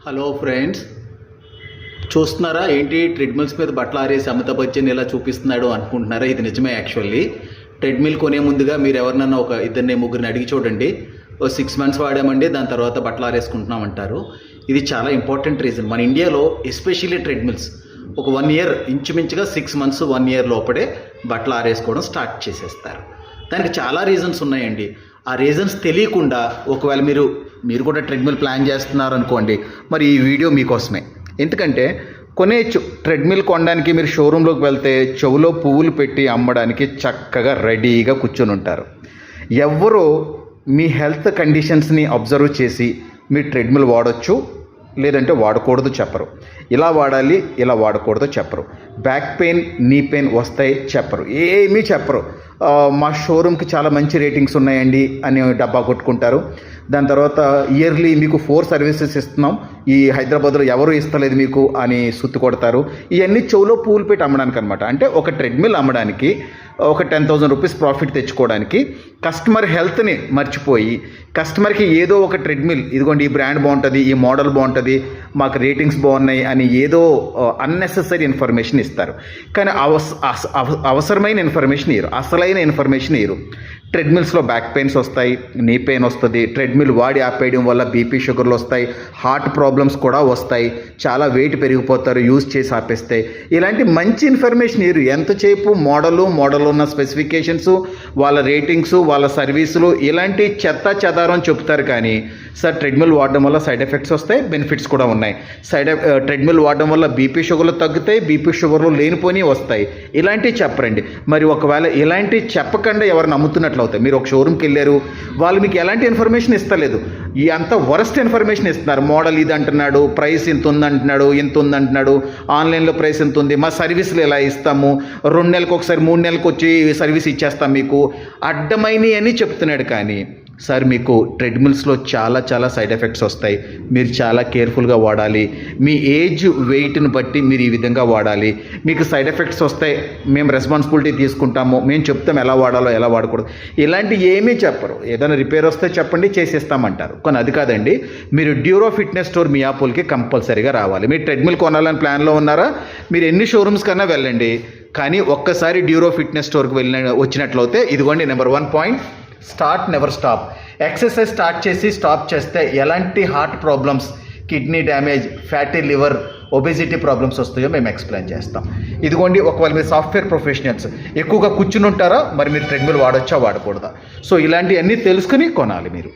Hello friends, చూస్తున్నారా ఏంటి treadmills మీద బట్టలు ఆరేసి అమితాబ్ బచ్చన్ ఇలా చూపిస్తున్నాడు అనుకుంటున్నారా? ఇది నిజమే. యాక్చువల్లీ ట్రెడ్మిల్ కొనే ముందుగా మీరు ఎవరినన్నా ఒక ఇద్దరిని ముగ్గురిని అడిగి చూడండి. 6 months వాడామండి, దాని తర్వాత బట్టలు ఆరేసుకుంటున్నాం అంటారు. ఇది చాలా ఇంపార్టెంట్ రీజన్. మన ఇండియాలో ఎస్పెషల్లీ ట్రెడ్మిల్స్ ఒక 1 year, ఇంచుమించుగా 6 months 1 year లోపడే బట్టలు ఆరేసుకోవడం స్టార్ట్ చేసేస్తారు. దానికి చాలా రీజన్స్ ఉన్నాయండి. ఆ రీజన్స్ తెలియకుండా ఒకవేళ మీరు కూడా ట్రెడ్మిల్ ప్లాన్ చేస్తున్నారు అనుకోండి, మరి ఈ వీడియో మీకోసమే. ఎందుకంటే ట్రెడ్మిల్ కొనడానికి మీరు షోరూంలోకి వెళ్తే చెవులో పువ్వులు పెట్టి అమ్మడానికి చక్కగా రెడీగా కూర్చొని ఉంటారు. ఎవరో మీ హెల్త్ కండిషన్స్ని అబ్జర్వ్ చేసి మీ ట్రెడ్మిల్ వాడచ్చు లేదంటే వాడకూడదు చెప్పరు. ఇలా వాడాలి, ఇలా వాడకూడదు చెప్పరు. బ్యాక్ పెయిన్, నీ పెయిన్ వస్తాయి చెప్పరు, ఏమీ చెప్పరు. మా షోరూమ్కి చాలా మంచి రేటింగ్స్ ఉన్నాయండి అని డబ్బా కొట్టుకుంటారు. దాని తర్వాత ఇయర్లీ మీకు 4 సర్వీసెస్ ఇస్తున్నాం, ఈ హైదరాబాద్లో ఎవరు ఇస్తలేదు మీకు అని సుత్తి కొడతారు. ఇవన్నీ చెవులో పూలు పెట్టి అమ్మడానికి అనమాట. అంటే ఒక ట్రెడ్మిల్ అమ్మడానికి ఒక 10,000 రూపీస్ ప్రాఫిట్ తెచ్చుకోవడానికి కస్టమర్ హెల్త్ని మర్చిపోయి కస్టమర్కి ఏదో ఒక ట్రెడ్మిల్, ఇదిగోండి ఈ బ్రాండ్ బాగుంటుంది, ఈ మోడల్ బాగుంటుంది, మాకు రేటింగ్స్ బాగున్నాయి అని ఏదో అన్నెసెసరీ ఇన్ఫర్మేషన్ ఇస్తారు. కానీ అవసరమైన ఇన్ఫర్మేషన్ ఇయ్యరు, అసలైన ఇన్ఫర్మేషన్ ఇయ్యరు. ట్రెడ్మిల్స్లో బ్యాక్ పెయిన్స్ వస్తాయి, నీ పెయిన్ వస్తుంది, ట్రెడ్మిల్ వాడి ఆపేయడం వల్ల బీపీ షుగర్లు వస్తాయి, హార్ట్ ప్రాబ్లమ్స్ కూడా వస్తాయి, చాలా వెయిట్ పెరిగిపోతారు యూజ్ చేసి ఆపేస్తే. ఇలాంటి మంచి ఇన్ఫర్మేషన్ ఇరు. ఎంతసేపు మోడల్ ఉన్న స్పెసిఫికేషన్స్, వాళ్ళ రేటింగ్స్, వాళ్ళ సర్వీసులు, ఇలాంటి చెత్త చెదారం చెప్తారు. కానీ సార్ ట్రెడ్మిల్ వాడడం వల్ల సైడ్ ఎఫెక్ట్స్ వస్తాయి, బెనిఫిట్స్ కూడా ఉన్నాయి. ట్రెడ్మిల్ వాడడం వల్ల బీపీ షుగర్లు తగ్గుతాయి, బీపీ షుగర్లు లేనిపోని వస్తాయి, ఇలాంటివి చెప్పరండి. మరి ఒకవేళ ఇలాంటివి చెప్పకుండా ఎవరు నమ్ముతున్నట్లు అవుతాయి. మీరు ఒక షోరూమ్కి వెళ్ళారు, వాళ్ళు మీకు ఎలాంటి ఇన్ఫర్మేషన్ ఇస్తలేదు, ఈ అంత వరస్ట్ ఇన్ఫర్మేషన్ ఇస్తున్నారు. మోడల్ ఇది అంటున్నాడు, ప్రైస్ ఇంత ఉందంటున్నాడు, ఆన్లైన్లో ప్రైస్ ఎంత ఉంది, మా సర్వీసులు ఎలా ఇస్తాము, 2 నెలలకు ఒకసారి 3 నెలలకు వచ్చి సర్వీస్ ఇచ్చేస్తాం మీకు, అడ్డమైనవి అని చెప్తున్నాడు. కానీ సార్ మీకు ట్రెడ్మిల్స్లో చాలా సైడ్ ఎఫెక్ట్స్ వస్తాయి, మీరు చాలా కేర్ఫుల్గా వాడాలి. మీ ఏజ్ వెయిట్ని బట్టి మీరు ఈ విధంగా వాడాలి. మీకు సైడ్ ఎఫెక్ట్స్ వస్తాయి, మేము రెస్పాన్సిబిలిటీ తీసుకుంటాము, మేము చెప్తాం ఎలా వాడాలో ఎలా వాడకూడదు, ఇలాంటి ఏమీ చెప్పరు. ఏదైనా రిపేర్ వస్తే చెప్పండి చేసేస్తామంటారు. కానీ అది కాదండి, మీరు డ్యూరో ఫిట్నెస్ స్టోర్ మియాపూల్కి కంపల్సరీగా రావాలి. మీరు ట్రెడ్మిల్ కొనాలని ప్లాన్లో ఉన్నారా, మీరు ఎన్ని షోరూమ్స్ కన్నా వెళ్ళండి, కానీ ఒక్కసారి డ్యూరో ఫిట్నెస్ స్టోర్కి వచ్చినట్లయితే ఇదిగోండి number 1 point, start never stop. Exercise start చేసి స్టాప్ చేస్తే ఎలాంటి heart problems, kidney damage, fatty liver, obesity problems వస్తాయో మేము ఎక్స్ప్లెయిన్ చేస్తాం. ఇదిగోండి ఒకవేళ మీరు సాఫ్ట్వేర్ ప్రొఫెషనల్స్ ఎక్కువగా కూర్చుని ఉంటారా, మరి మీరు ట్రెడ్మిల్ వాడొచ్చా వాడకూడదా, సో ఇలాంటివన్నీ తెలుసుకుని కొనాలి మీరు.